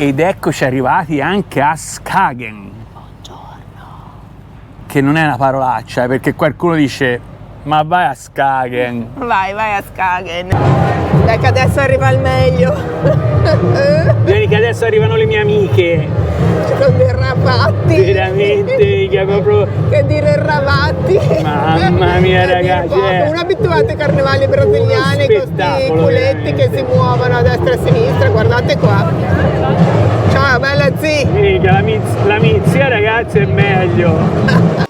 Ed eccoci arrivati anche a Skagen. Buongiorno. Che non è una parolaccia, perché qualcuno dice ma vai a Skagen. Vai a Skagen. Dai che adesso arriva il meglio. Vedi che adesso arrivano le mie amiche. Con dei ravatti. Veramente, che proprio... Che dire ravatti. Mamma mia ragazzi. Non abituati ai carnevali brasiliani con questi culetti che si muovono a destra e a sinistra, guardate qua. Ciao bella zia. Mica, la mia zia ragazzi è meglio.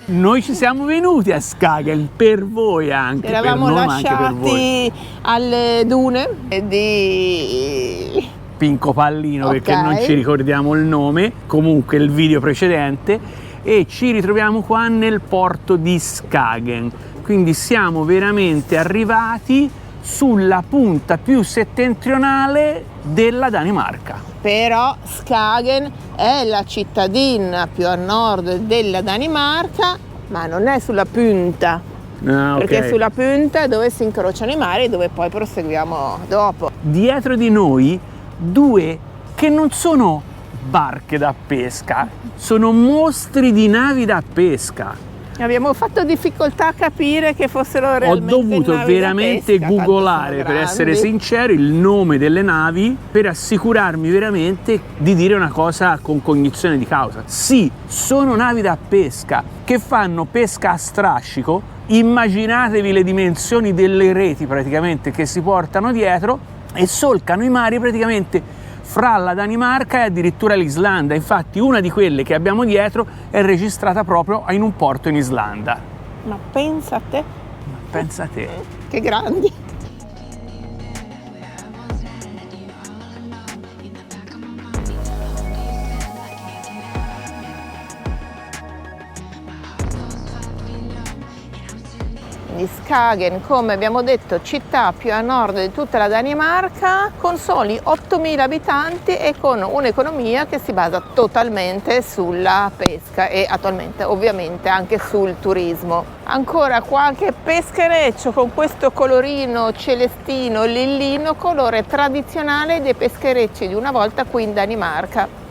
Noi ci siamo venuti a Skagen per voi anche. Eravamo per noi, ma anche per voi. lasciati alle dune di Pinco Pallino, Ok. perché non ci ricordiamo il nome, comunque il video precedente, e ci ritroviamo qua nel porto di Skagen. Quindi siamo veramente arrivati sulla punta più settentrionale della Danimarca. Però Skagen è la cittadina più a nord della Danimarca, ma non è sulla punta, Ah, ok. perché sulla punta è dove si incrociano i mari, dove poi proseguiamo dopo. Dietro di noi due che non sono barche da pesca, sono mostri di navi da pesca. Abbiamo fatto difficoltà a capire che fossero Ho realmente dovuto navi da veramente pesca, tanto googolare, sono per essere grandi. sincero, il nome delle navi per assicurarmi veramente di dire una cosa con cognizione di causa. Sì, sono navi da pesca che fanno pesca a strascico. Immaginatevi le dimensioni delle reti praticamente che si portano dietro e solcano i mari praticamente fra la Danimarca e addirittura l'Islanda. Infatti una di quelle che abbiamo dietro è registrata proprio in un porto in Islanda. Ma pensa a te, Pensa a te. che grandi! Di Skagen, come abbiamo detto, città più a nord di tutta la Danimarca, con soli 8.000 abitanti e con un'economia che si basa totalmente sulla pesca e attualmente ovviamente anche sul turismo. Ancora qualche peschereccio con questo colorino celestino lillino, colore tradizionale dei pescherecci di una volta qui in Danimarca.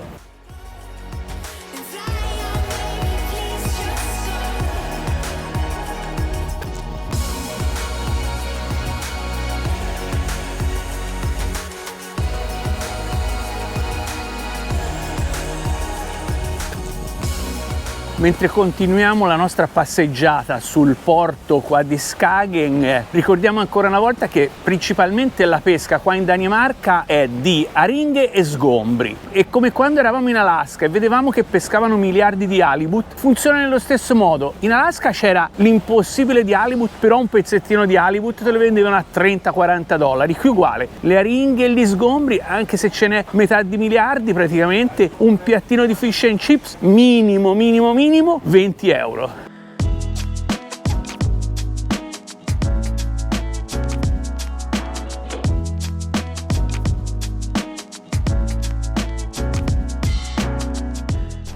Mentre continuiamo la nostra passeggiata sul porto qua di Skagen, ricordiamo ancora una volta che principalmente la pesca qua in Danimarca è di aringhe e sgombri, e come quando eravamo in Alaska e vedevamo che pescavano miliardi di halibut, funziona nello stesso modo. In Alaska c'era l'impossibile di halibut, però un pezzettino di halibut te lo vendevano a 30-40 dollari, qui uguale, le aringhe e gli sgombri, anche se ce n'è metà di miliardi, praticamente un piattino di fish and chips minimo 20 euro.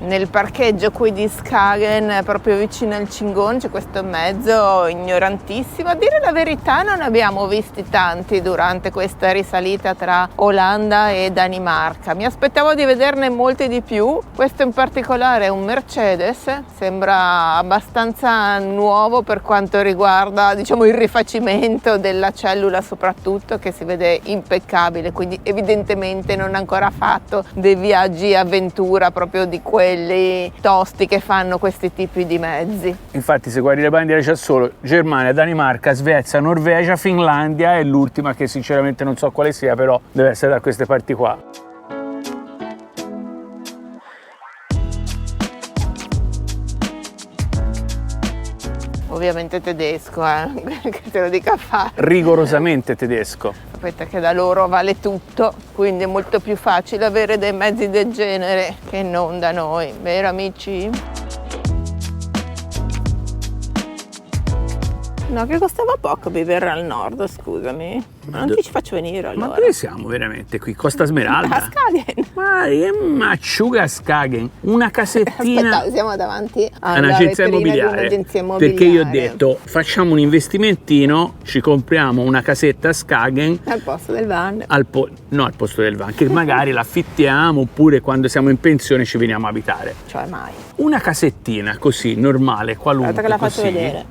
Nel parcheggio qui di Skagen, proprio vicino al Cingon, c'è questo mezzo ignorantissimo. A dire la verità non abbiamo visti tanti durante questa risalita tra Olanda e Danimarca. Mi aspettavo di vederne molti di più. Questo in particolare è un Mercedes, sembra abbastanza nuovo per quanto riguarda, diciamo, il rifacimento della cellula soprattutto, che si vede impeccabile, quindi evidentemente non ha ancora fatto dei viaggi avventura proprio di quelli tosti che fanno questi tipi di mezzi. Infatti se guardi le bandiere c'è solo Germania, Danimarca, Svezia, Norvegia, Finlandia e l'ultima che sinceramente non so quale sia, però deve essere da queste parti qua. ovviamente tedesco, che te lo dica fare. Rigorosamente tedesco. Sapete che da loro vale tutto, quindi è molto più facile avere dei mezzi del genere che non da noi, vero amici? No, che costava poco vivere al nord, scusami. Ma non ti ci faccio venire allora. Ma dove siamo veramente qui? Costa Smeralda? A Skagen. Ma che macciuga Skagen? Una casettina. Aspetta, siamo davanti È alla un'agenzia vetrina di immobiliare. un'agenzia immobiliare. Perché io ho detto facciamo un investimentino, ci compriamo una casetta a Skagen Al posto del van. no, al posto del van, che magari l'affittiamo oppure quando siamo in pensione ci veniamo a abitare. Cioè mai. Una casettina così, normale, qualunque. Aspetta che la faccio così, vedere.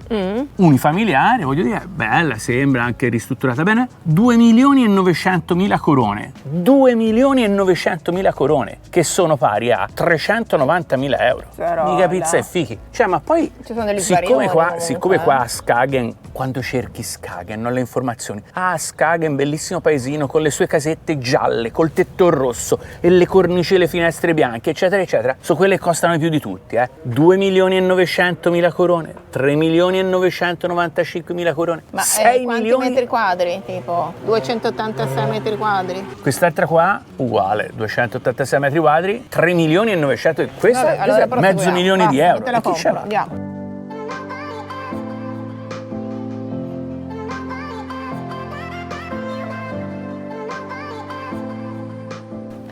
unifamiliare, voglio dire, bella, sembra anche ristrutturata bene. 2.900.000 corone. 2.900.000 corone, che sono pari a 390.000 euro. Però, Mica pizza e fichi. Cioè, ma poi, ci sono degli siccome sbarioni, qua a Skagen, quando cerchi Skagen, non le informazioni. Skagen, bellissimo paesino, con le sue casette gialle, col tetto rosso e le cornici e le finestre bianche, eccetera, eccetera. Sono quelle che costano più di tutti, 2.900.000 corone, 3.995.000 corone, Ma 6 quanti milioni. metri quadri? Tipo 286 metri quadri? Quest'altra qua, uguale, 286 metri quadri, 3.900.000, questa Vabbè, allora è mezzo milione di euro. Te la E chi ce compro, l'ha? andiamo.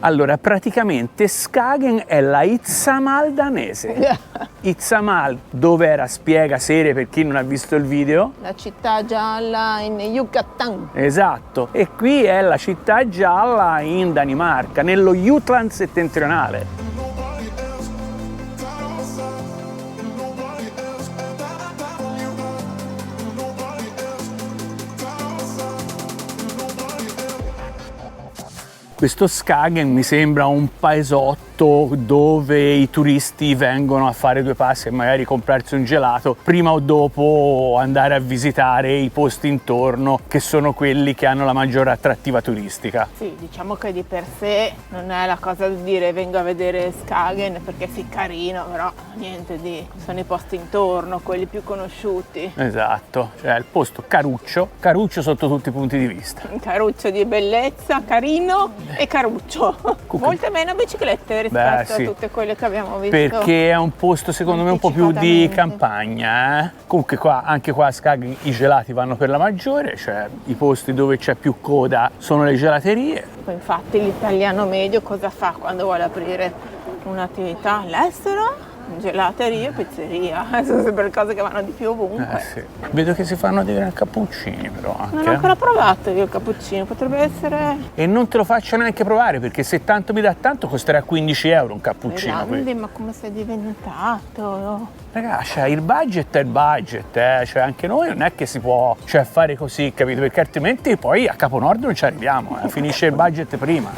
Allora, praticamente Skagen è la Izamal danese. Izamal, dove era? Spiega, serie, per chi non ha visto il video. La città gialla in Yucatan. Esatto, e qui è la città gialla in Danimarca, nello Jutland settentrionale. Questo Skagen mi sembra un paesotto dove i turisti vengono a fare due passi e magari comprarsi un gelato, prima o dopo andare a visitare i posti intorno, che sono quelli che hanno la maggiore attrattiva turistica. Sì, diciamo che di per sé non è la cosa di dire vengo a vedere Skagen, perché sì, carino, però niente di... sono i posti intorno, quelli più conosciuti. Esatto, cioè il posto caruccio sotto tutti i punti di vista. Un caruccio di bellezza, carino e caruccio. Molte meno biciclette rispetto sì, a tutte quelle che abbiamo visto. perché è un posto secondo me un po' più di Anticipatamente. campagna. Comunque qua, anche qua a Skagen i gelati vanno per la maggiore, cioè i posti dove c'è più coda sono le gelaterie. Poi infatti l'italiano medio cosa fa quando vuole aprire un'attività all'estero? Gelateria e pizzeria, sono sempre cose che vanno di più ovunque. Sì. Vedo che si fanno dei gran cappuccini però anche. Non ho ancora provato io il cappuccino, potrebbe essere E non te lo faccio neanche provare, perché se tanto mi dà tanto costerà 15 euro un cappuccino qui. grande, ma come sei diventato? Ragazzi, il budget è il budget, cioè anche noi non è che si può fare così, capito? Perché altrimenti poi a Caponord non ci arriviamo, finisce il budget prima.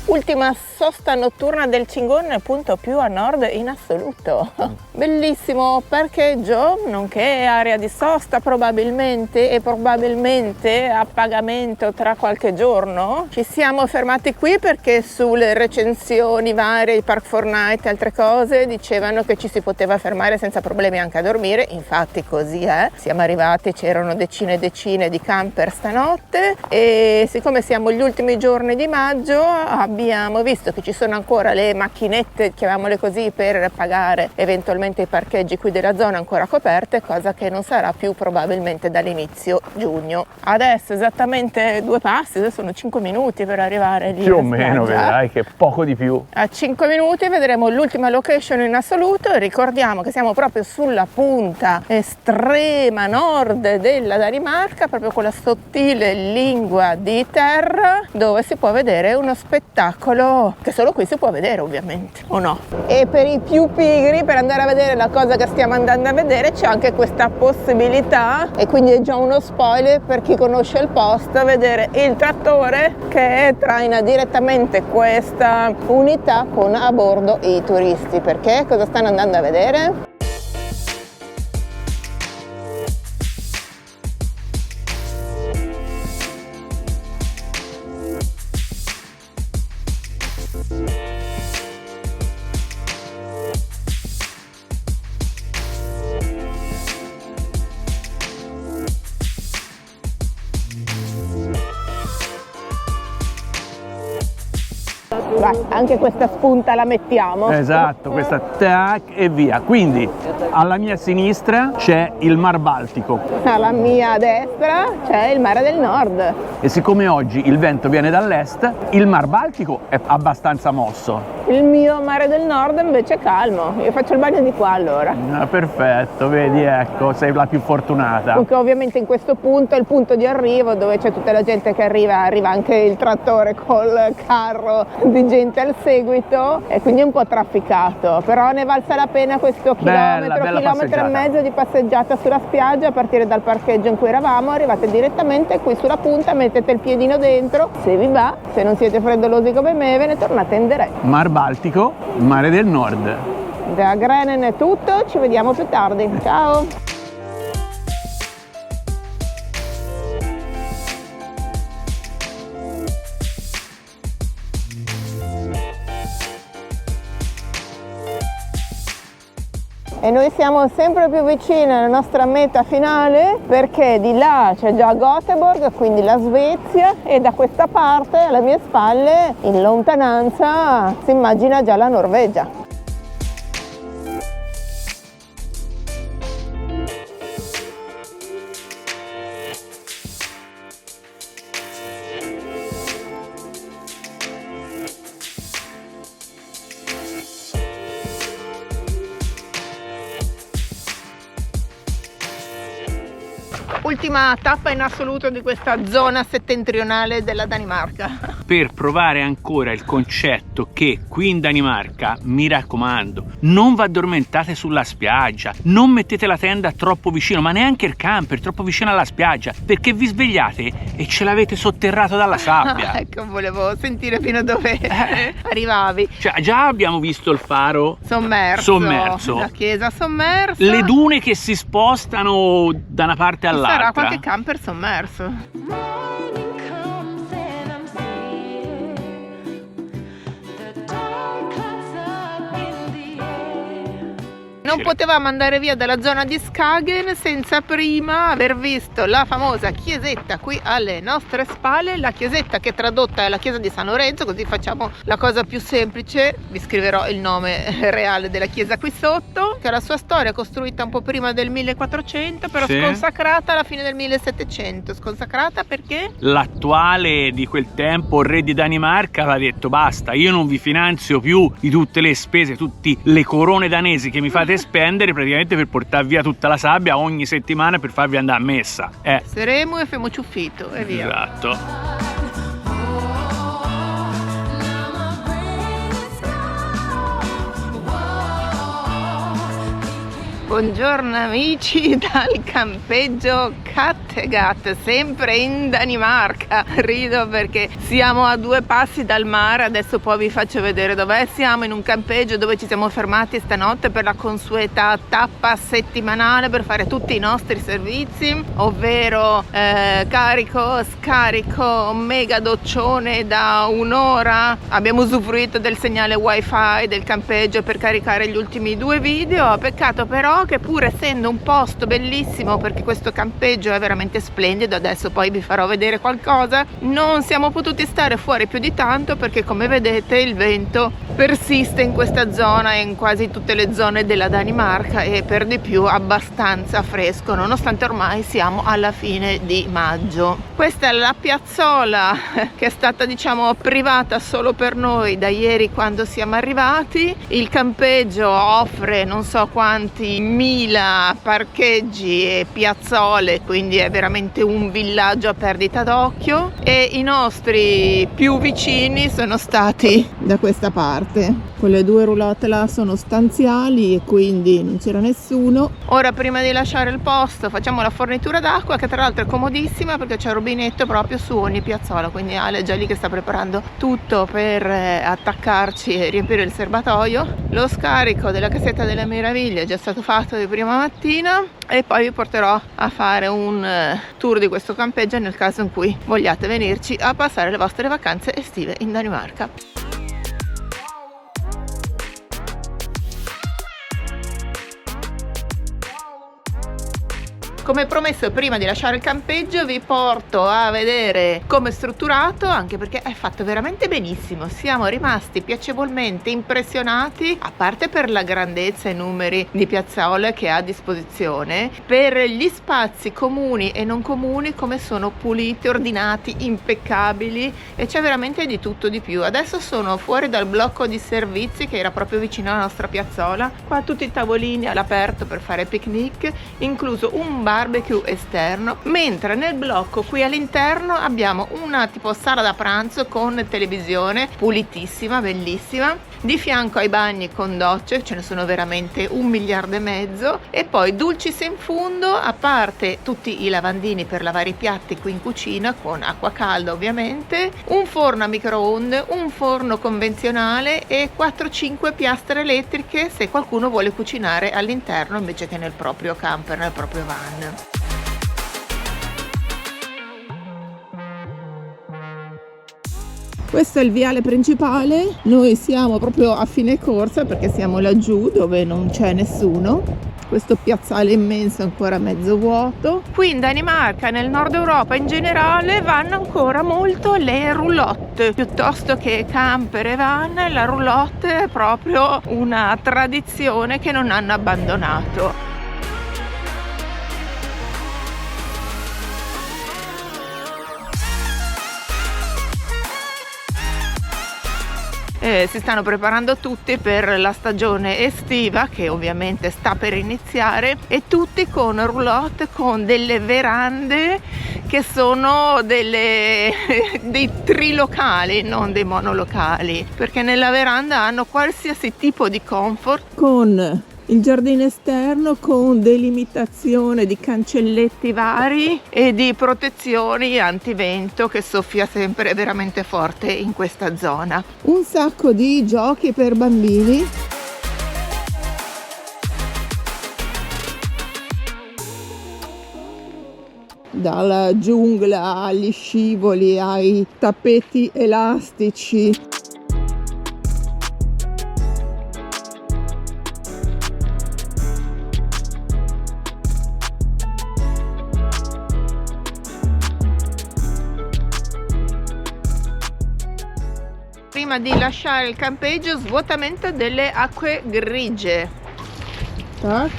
Ultima sosta notturna del Chingon, il punto più a nord in assoluto. Bellissimo parcheggio, nonché area di sosta probabilmente, e probabilmente a pagamento tra qualche giorno. Ci siamo fermati qui perché sulle recensioni varie, Park Fortnite e altre cose, dicevano che ci si poteva fermare senza problemi anche a dormire, infatti così è. Siamo arrivati, c'erano decine e decine di camper stanotte, e siccome siamo gli ultimi giorni di maggio abbiamo visto che ci sono ancora le macchinette, chiamiamole così, per pagare eventualmente i parcheggi qui della zona ancora coperte, cosa che non sarà più probabilmente dall'inizio giugno. Adesso esattamente 2 passi, adesso sono 5 minuti per arrivare lì. Più o meno, vedrai che poco di più. A 5 minuti vedremo l'ultima location in assoluto, e ricordiamo che siamo proprio sulla punta estrema nord della Danimarca, proprio con la sottile lingua di terra, dove si può vedere uno spettacolo che solo qui si può vedere, ovviamente, o no? E per i più pigri, per andare a vedere la cosa che stiamo andando a vedere, c'è anche questa possibilità, e quindi è già uno spoiler per chi conosce il posto, vedere il trattore che traina direttamente questa unità con a bordo i turisti. Perché? Cosa stanno andando a vedere? Vai, anche questa spunta la mettiamo. Esatto, questa tac e via. Quindi alla mia sinistra c'è il Mar Baltico Alla mia destra c'è il mare del nord. e siccome oggi il vento viene dall'est, il Mar Baltico è abbastanza mosso. Il mio mare del nord invece è calmo. Io faccio il bagno di qua allora. Ah, perfetto, vedi, ecco, sei la più fortunata. Comunque ovviamente in questo punto è il punto di arrivo dove c'è tutta la gente che arriva anche il trattore col carro di gente al seguito e quindi è un po' trafficato, però ne valsa la pena questo Bella chilometro e mezzo di passeggiata sulla spiaggia a partire dal parcheggio in cui eravamo, arrivate direttamente qui sulla punta, mettete il piedino dentro, se vi va, se non siete freddolosi come me ve ne tornate in diretta. Mar Baltico, mare del nord. Da Grenen è tutto, ci vediamo più tardi, ciao! E noi siamo sempre più vicini alla nostra meta finale perché di là c'è già Göteborg, quindi la Svezia, e da questa parte alle mie spalle in lontananza si immagina già la Norvegia. Ultima tappa in assoluto di questa zona settentrionale della Danimarca. Per provare ancora il concetto che qui in Danimarca, mi raccomando, non vi addormentate sulla spiaggia, non mettete la tenda troppo vicino, ma neanche il camper troppo vicino alla spiaggia, perché vi svegliate e ce l'avete sotterrato dalla sabbia. Ecco, volevo sentire fino a dove arrivavi. Cioè, già abbiamo visto il faro Sommerso. La chiesa sommersa. Le dune che si spostano da una parte all'altra. Sarà qualche camper sommerso. Non potevamo andare via dalla zona di Skagen senza prima aver visto la famosa chiesetta qui alle nostre spalle, la chiesetta che tradotta è la chiesa di San Lorenzo, così facciamo la cosa più semplice, vi scriverò il nome reale della chiesa qui sotto, che ha la sua storia costruita un po' prima del 1400, però sì, sconsacrata alla fine del 1700. Sconsacrata perché? L'attuale di quel tempo, re di Danimarca, aveva detto basta, io non vi finanzio più di tutte le spese, tutte le corone danesi che mi fate spendere praticamente per portare via tutta la sabbia ogni settimana per farvi andare a messa. Saremo e femo ciuffito e via. Esatto. Buongiorno amici dal campeggio Kattegat, sempre in Danimarca. Rido perché siamo a 2 passi dal mare, adesso poi vi faccio vedere dov'è. Siamo in un campeggio dove ci siamo fermati stanotte per la consueta tappa settimanale per fare tutti i nostri servizi, ovvero carico, scarico, mega doccione da un'ora. Abbiamo usufruito del segnale wifi del campeggio per caricare gli ultimi 2 video. Peccato però che pur essendo un posto bellissimo, perché questo campeggio è veramente splendido, adesso poi vi farò vedere qualcosa, non siamo potuti stare fuori più di tanto perché come vedete il vento persiste in questa zona e in quasi tutte le zone della Danimarca e per di più abbastanza fresco nonostante ormai siamo alla fine di maggio. Questa è la piazzola che è stata diciamo privata solo per noi da ieri quando siamo arrivati. Il campeggio offre non so quanti 1000 parcheggi e piazzole, quindi è veramente un villaggio a perdita d'occhio e i nostri più vicini sono stati da questa parte. Quelle 2 roulotte là sono stanziali e quindi non c'era nessuno. Ora prima di lasciare il posto facciamo la fornitura d'acqua che tra l'altro è comodissima perché c'è il rubinetto proprio su ogni piazzola, quindi Ale è già lì che sta preparando tutto per attaccarci e riempire il serbatoio. Lo scarico della cassetta delle meraviglie è già stato fatto di prima mattina e poi vi porterò a fare un tour di questo campeggio nel caso in cui vogliate venirci a passare le vostre vacanze estive in Danimarca. Come promesso, prima di lasciare il campeggio vi porto a vedere come è strutturato, anche perché è fatto veramente benissimo. Siamo rimasti piacevolmente impressionati, a parte per la grandezza e i numeri di piazzole che ha a disposizione, per gli spazi comuni e non comuni, come sono puliti, ordinati, impeccabili, e c'è veramente di tutto di più. Adesso sono fuori dal blocco di servizi che era proprio vicino alla nostra piazzola. Qua tutti i tavolini all'aperto per fare picnic, incluso un barbecue esterno, mentre nel blocco qui all'interno abbiamo una tipo sala da pranzo con televisione pulitissima, bellissima, di fianco ai bagni con docce, ce ne sono veramente 1,5 miliardi, e poi dulcis in fundo, a parte tutti i lavandini per lavare i piatti qui in cucina con acqua calda ovviamente, un forno a microonde, un forno convenzionale e 4-5 piastre elettriche se qualcuno vuole cucinare all'interno invece che nel proprio camper, nel proprio van. Questo è il viale principale, noi siamo proprio a fine corsa perché siamo laggiù dove non c'è nessuno. Questo piazzale immenso è ancora mezzo vuoto. Qui in Danimarca, nel nord Europa in generale, vanno ancora molto le roulotte piuttosto che camper e van. La roulotte è proprio una tradizione che non hanno abbandonato. Si stanno preparando tutti per la stagione estiva che ovviamente sta per iniziare, e tutti con roulotte, con delle verande che sono dei trilocali, non dei monolocali, perché nella veranda hanno qualsiasi tipo di comfort, con il giardino esterno con delimitazione di cancelletti vari e di protezioni antivento che soffia sempre veramente forte in questa zona. Un sacco di giochi per bambini. Dalla giungla agli scivoli ai tappeti elastici. Prima di lasciare il campeggio, svuotamento delle acque grigie. Tac.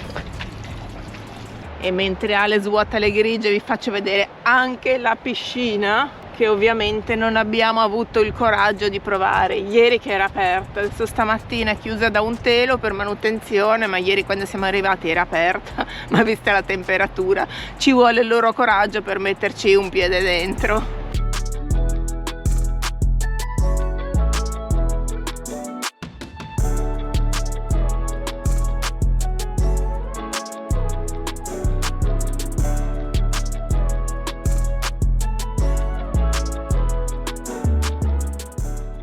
E mentre Ale svuota le grigie vi faccio vedere anche la piscina, che ovviamente non abbiamo avuto il coraggio di provare ieri, che era aperta. Adesso stamattina è chiusa da un telo per manutenzione, ma ieri quando siamo arrivati era aperta, ma vista la temperatura ci vuole il loro coraggio per metterci un piede dentro.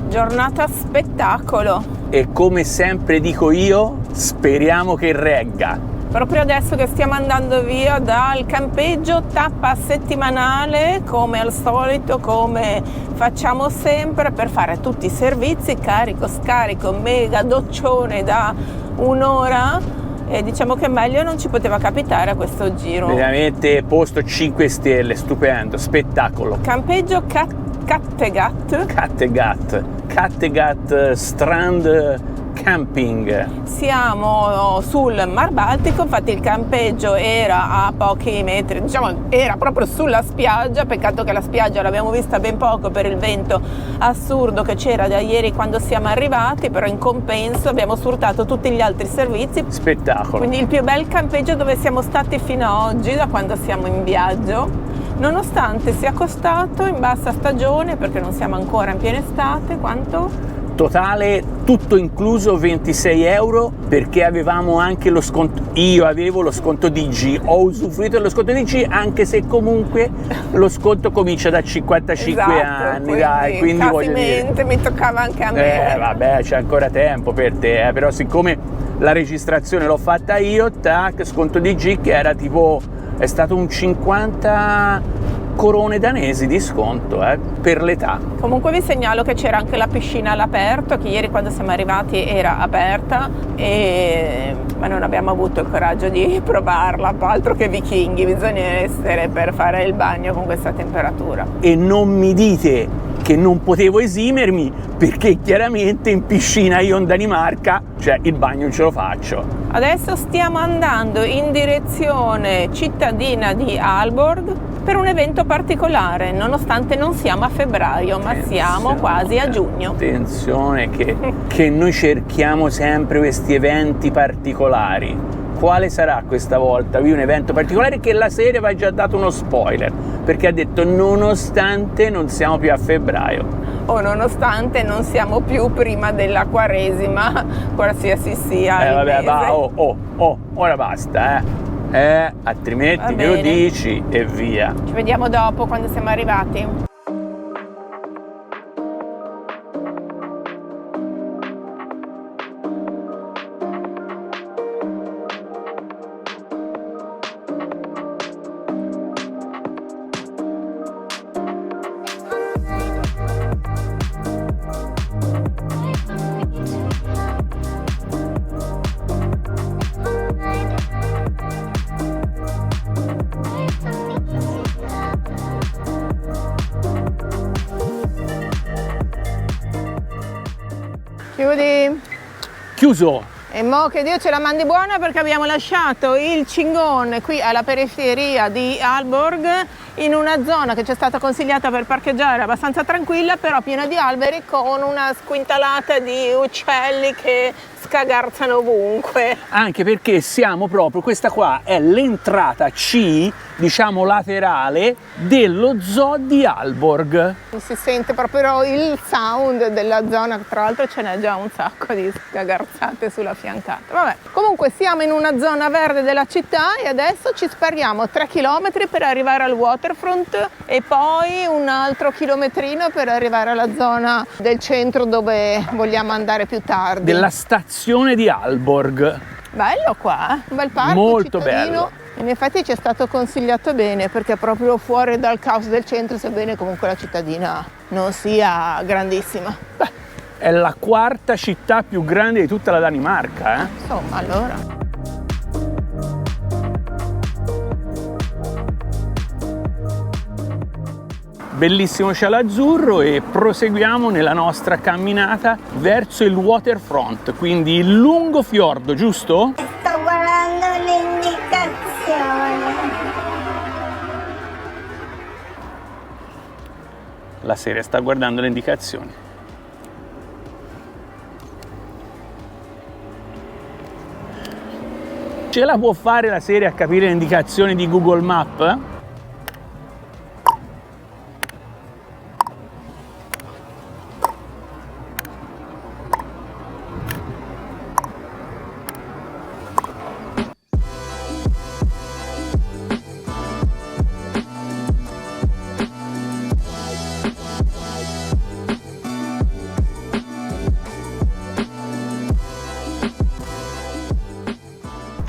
Giornata spettacolo. E come sempre dico io, speriamo che regga. Proprio adesso che stiamo andando via dal campeggio, tappa settimanale come al solito, come facciamo sempre, per fare tutti i servizi, carico, scarico, mega doccione da un'ora, e diciamo che meglio non ci poteva capitare a questo giro. Veramente posto 5 stelle, stupendo, spettacolo. Campeggio Kattegat Strand Camping. Siamo sul Mar Baltico, infatti il campeggio era a pochi metri, diciamo era proprio sulla spiaggia, peccato che la spiaggia l'abbiamo vista ben poco per il vento assurdo che c'era da ieri quando siamo arrivati, però in compenso abbiamo sfruttato tutti gli altri servizi. Spettacolo. Quindi il più bel campeggio dove siamo stati fino ad oggi, da quando siamo in viaggio, nonostante sia costato in bassa stagione, perché non siamo ancora in piena estate. Quanto? Totale tutto incluso 26 euro, perché avevamo anche lo sconto. Io avevo lo sconto DG, ho usufruito dello sconto DG, anche se comunque lo sconto comincia da 55 anni, dai, quindi voglio dire, mi toccava anche a me. Vabbè, c'è ancora tempo per te, però siccome la registrazione l'ho fatta io, tac, sconto DG che era tipo, è stato un 50 corone danesi di sconto per l'età. Comunque vi segnalo che c'era anche la piscina all'aperto, che ieri quando siamo arrivati era aperta, ma non abbiamo avuto il coraggio di provarla, altro che vichinghi, bisogna essere per fare il bagno con questa temperatura. E non mi dite che non potevo esimermi, perché chiaramente in piscina io in Danimarca, cioè il bagno non ce lo faccio. Adesso stiamo andando in direzione cittadina di Aalborg per un evento particolare, nonostante non siamo a febbraio, ma siamo quasi a giugno. Attenzione che noi cerchiamo sempre questi eventi particolari. Quale sarà questa volta? Un evento particolare che la serie vi ha già dato uno spoiler, perché ha detto nonostante non siamo più a febbraio. O nonostante non siamo più prima della Quaresima, qualsiasi sia il vabbè, mese. ora basta, altrimenti me lo dici e via. Ci vediamo dopo quando siamo arrivati. Chiuso. E mo che Dio ce la mandi buona, perché abbiamo lasciato il cingone qui alla periferia di Aalborg, in una zona che ci è stata consigliata per parcheggiare abbastanza tranquilla, però piena di alberi, con una squintalata di uccelli che scagarzano ovunque. Anche perché siamo proprio, questa qua è l'entrata C, diciamo laterale, dello zoo di Aalborg. Si sente proprio il sound della zona, tra l'altro ce n'è già un sacco di scagarzate sulla fiancata. Vabbè, comunque siamo in una zona verde della città e adesso ci spariamo 3 km per arrivare al waterfront e poi un altro chilometrino per arrivare alla zona del centro dove vogliamo andare più tardi. Della stazione di Aalborg. Bello qua, un bel parco molto cittadino. bello. In effetti ci è stato consigliato bene, perché proprio fuori dal caos del centro, sebbene comunque la cittadina non sia grandissima. Beh, è la quarta città più grande di tutta la Danimarca, Insomma, allora. Bellissimo cielo azzurro e proseguiamo nella nostra camminata verso il waterfront, quindi il lungo fiordo, giusto? Sto guardando l'indicazione. La serie sta guardando le indicazioni. Ce la può fare la serie a capire le indicazioni di Google Maps?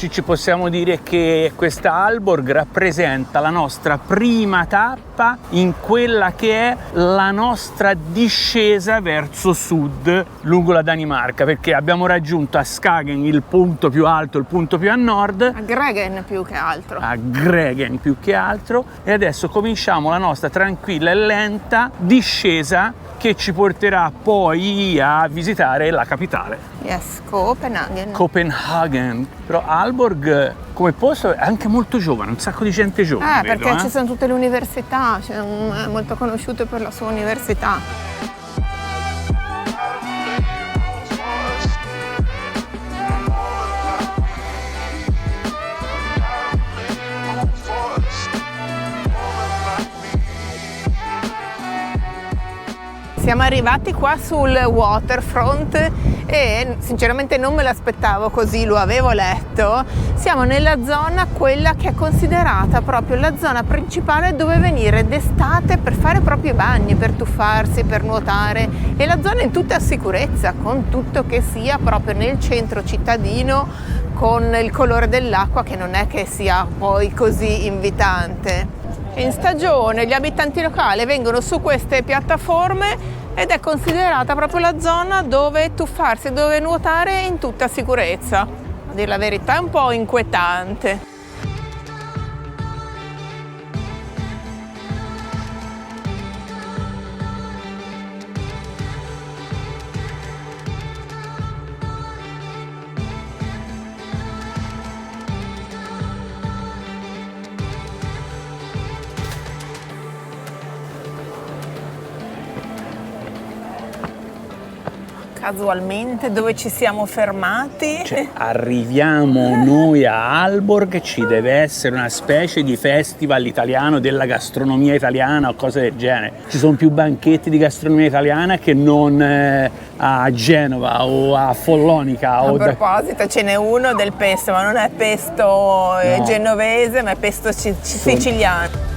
Ci possiamo dire che questa Aalborg rappresenta la nostra prima tappa in quella che è la nostra discesa verso sud lungo la Danimarca, perché abbiamo raggiunto a Skagen il punto più alto, il punto più a nord, A Gregen più che altro. a Gregen più che altro, e adesso cominciamo la nostra tranquilla e lenta discesa che ci porterà poi a visitare la capitale. Yes, Copenaghen. Copenaghen. Però Aalborg come posto è anche molto giovane, un sacco di gente giovane. Perché ci sono tutte le università, è molto conosciuto per la sua università. Siamo arrivati qua sul waterfront e sinceramente non me l'aspettavo così, lo avevo letto. Siamo nella zona, quella che è considerata proprio la zona principale dove venire d'estate per fare proprio i bagni, per tuffarsi, per nuotare, e la zona in tutta sicurezza, con tutto che sia proprio nel centro cittadino, con il colore dell'acqua che non è che sia poi così invitante. In stagione gli abitanti locali vengono su queste piattaforme ed è considerata proprio la zona dove tuffarsi, dove nuotare in tutta sicurezza. A dire la verità è un po' inquietante. Casualmente dove ci siamo fermati? Cioè, arriviamo noi a Aalborg, ci deve essere una specie di festival italiano della gastronomia italiana o cose del genere. Ci sono più banchetti di gastronomia italiana che non a Genova o a Follonica. A proposito, ce n'è uno del pesto, ma non è pesto genovese, ma è pesto siciliano.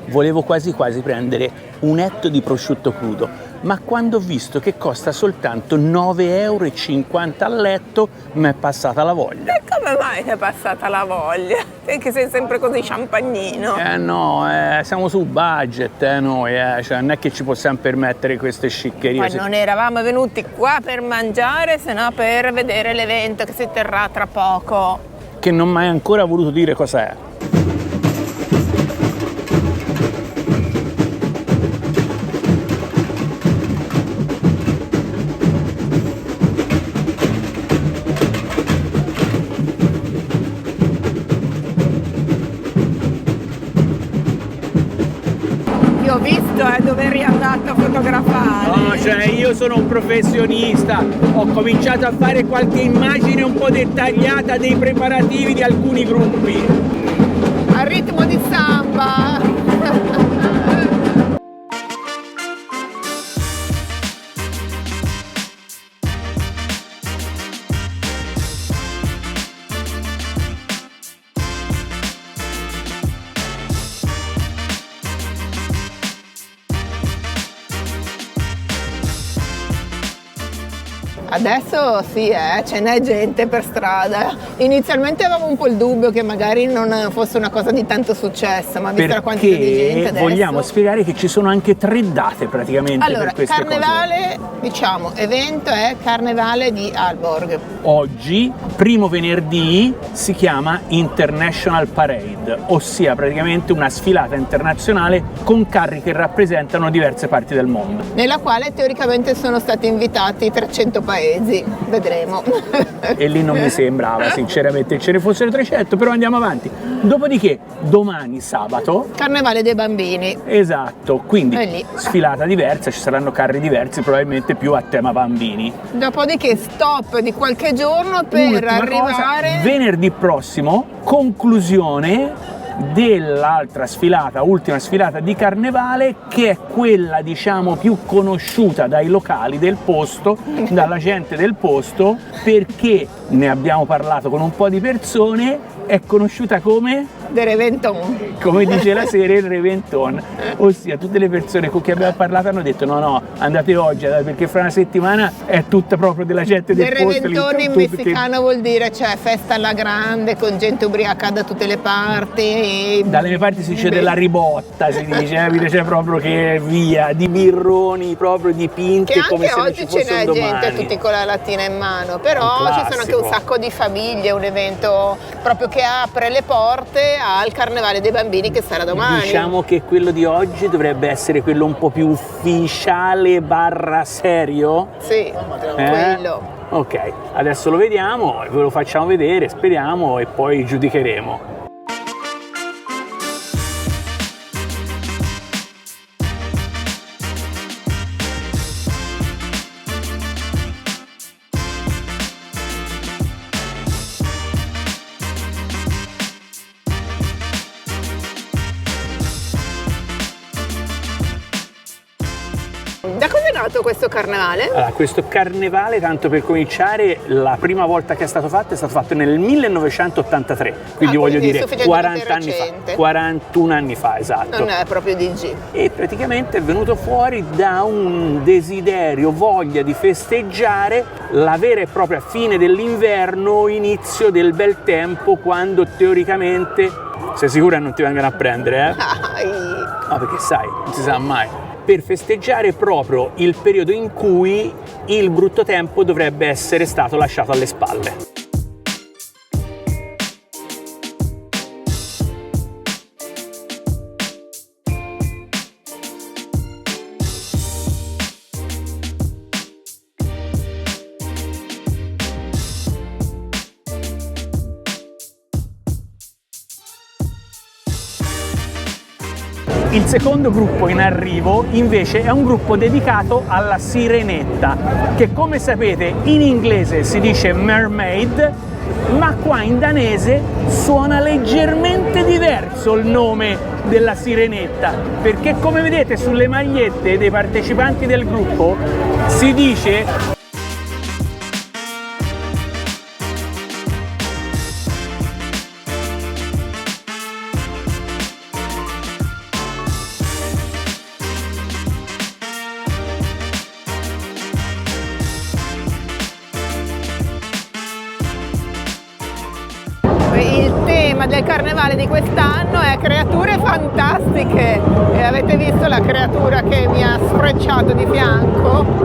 Volevo quasi prendere un etto di prosciutto crudo, ma quando ho visto che costa soltanto 9,50 € al letto mi è passata la voglia. E come mai ti è passata la voglia? Perché sei sempre così champagnino? No, siamo su budget noi, cioè non è che ci possiamo permettere queste sciccherie. Ma non eravamo venuti qua per mangiare, se no per vedere l'evento che si terrà tra poco. Che non mi hai ancora voluto dire cos'è. Ho visto dove eri andato a fotografare. No, cioè io sono un professionista, ho cominciato a fare qualche immagine un po' dettagliata dei preparativi di alcuni gruppi. Al ritmo di samba. Adesso sì, ce n'è gente per strada. Inizialmente avevamo un po' il dubbio che magari non fosse una cosa di tanto successo, ma vista la quantità di gente adesso... vogliamo spiegare che ci sono anche 3 date praticamente allora, per queste carnevale, diciamo, evento è Carnevale di Aalborg. Oggi, primo venerdì, si chiama International Parade, ossia praticamente una sfilata internazionale con carri che rappresentano diverse parti del mondo. Nella quale teoricamente sono stati invitati 300 paesi, vedremo. E lì non mi sembrava sinceramente ce ne fossero 300, però andiamo avanti. Dopodiché domani sabato Carnevale dei bambini. Esatto, quindi sfilata diversa, ci saranno carri diversi, probabilmente più a tema bambini. Dopodiché stop di qualche giorno per arrivare venerdì prossimo, conclusione dell'altra sfilata, ultima sfilata di carnevale, che è quella diciamo più conosciuta dai locali del posto, dalla gente del posto, perché ne abbiamo parlato con un po' di persone, è conosciuta come? The Reventon. Come dice la serie, il Reventon, ossia tutte le persone con cui abbiamo parlato hanno detto no, andate oggi, perché fra una settimana è tutta proprio della gente del posto. The Reventon in messicano vuol dire cioè festa alla grande con gente ubriaca da tutte le parti. Dalle mie parti si dice della ribotta, si dice, c'è proprio che via, di birroni proprio dipinti che come anche se oggi non ci ce fosse n'è un domani. gente tutti con la lattina in mano, però ci sono anche un sacco di famiglie, un evento proprio che apre le porte al Carnevale dei bambini che sarà domani. Diciamo che quello di oggi dovrebbe essere quello un po' più ufficiale / serio? Sì, quello. Ok, adesso lo vediamo, ve lo facciamo vedere, speriamo, e poi giudicheremo. Da cosa è nato questo carnevale? Allora, questo carnevale, tanto per cominciare, la prima volta che è stato fatto nel 1983, quindi voglio quindi dire 40 anni fa, 41 anni fa, esatto. Non è proprio DG. E praticamente è venuto fuori da un desiderio, voglia di festeggiare la vera e propria fine dell'inverno, inizio del bel tempo, quando teoricamente, sei sicura non ti vengono a prendere, No, perché sai, non si sa mai. Per festeggiare proprio il periodo in cui il brutto tempo dovrebbe essere stato lasciato alle spalle. Il secondo gruppo in arrivo invece è un gruppo dedicato alla sirenetta, che come sapete in inglese si dice mermaid, ma qua in danese suona leggermente diverso il nome della sirenetta, perché come vedete sulle magliette dei partecipanti del gruppo si dice il tema del carnevale di quest'anno è creature fantastiche, e avete visto la creatura che mi ha sfrecciato di fianco?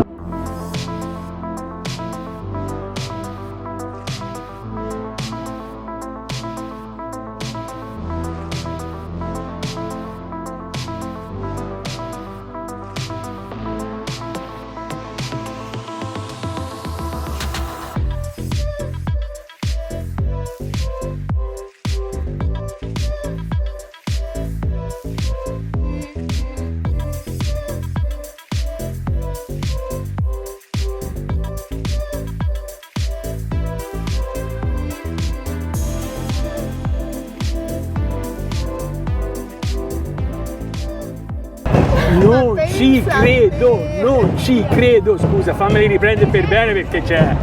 Non ci credo, scusa, fammeli riprendere per bene perché c'è.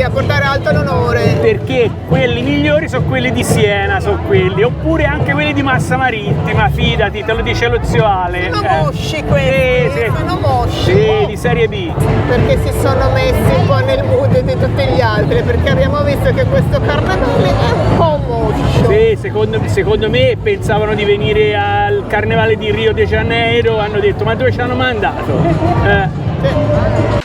A portare alto l'onore, perché quelli migliori sono quelli di Siena, sono quelli, oppure anche quelli di Massa Marittima, fidati, te lo dice lo zio Ale. Sono mosci questi, sono mosci. Sì, di serie B. Perché si sono messi un po' nel mood di tutti gli altri, perché abbiamo visto che questo carnevale è un po' moscio. Sì, secondo me pensavano di venire al carnevale di Rio de Janeiro, hanno detto ma dove ci hanno mandato? Sì.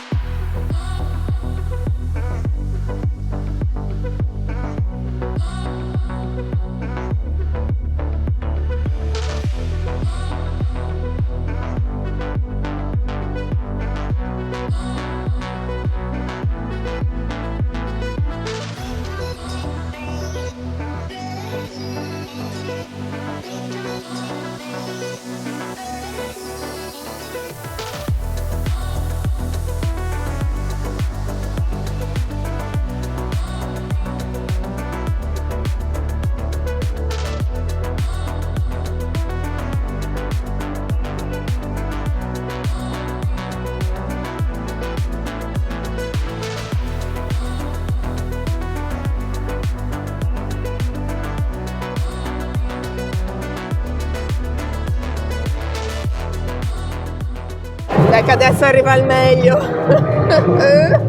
adesso arriva il meglio.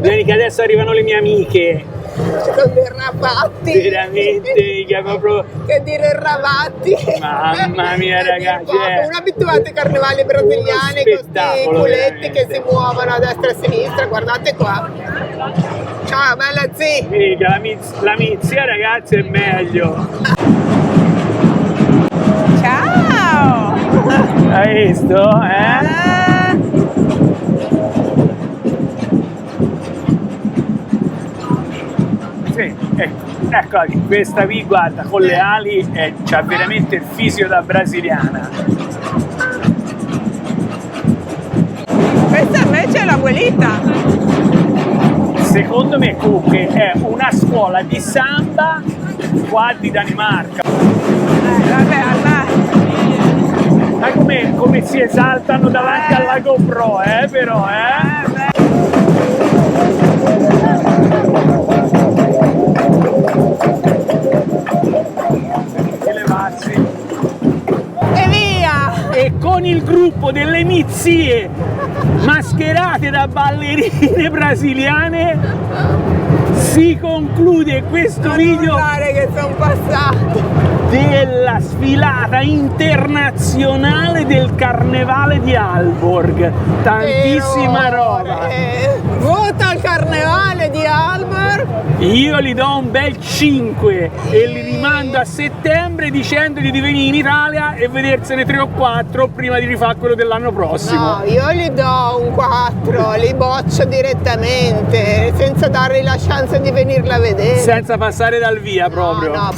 Vieni che adesso arrivano le mie amiche. Sono dei ravatti. Veramente, che proprio... Che dire ravatti. Mamma mia, ragazzi. Uno abituato ai carnevali brasiliani con questi culetti che si muovono a destra e a sinistra. Guardate qua. Ciao, bella zia. Mica, la mizia, ragazzi, è meglio. Ciao. Hai visto? Sì, ecco, questa qui, guarda, con le ali c'ha veramente il fisio da brasiliana. Questa invece è l'abuelita. Secondo me comunque è una scuola di samba qua di Danimarca. Vabbè, Ma come si esaltano davanti alla GoPro, però, E via! E con il gruppo delle mizie mascherate da ballerine brasiliane si conclude questo video che sono passati della sfilata internazionale del carnevale di Aalborg. Tantissima roba. Vota al carnevale di Aalborg. Io gli do un bel 5 e li rimando a settembre dicendogli di venire in Italia e vedersene 3 o 4 prima di rifare quello dell'anno prossimo. No, io gli do un 4, li boccio direttamente senza dargli la chance di venirla a vedere. Senza passare dal via proprio. No.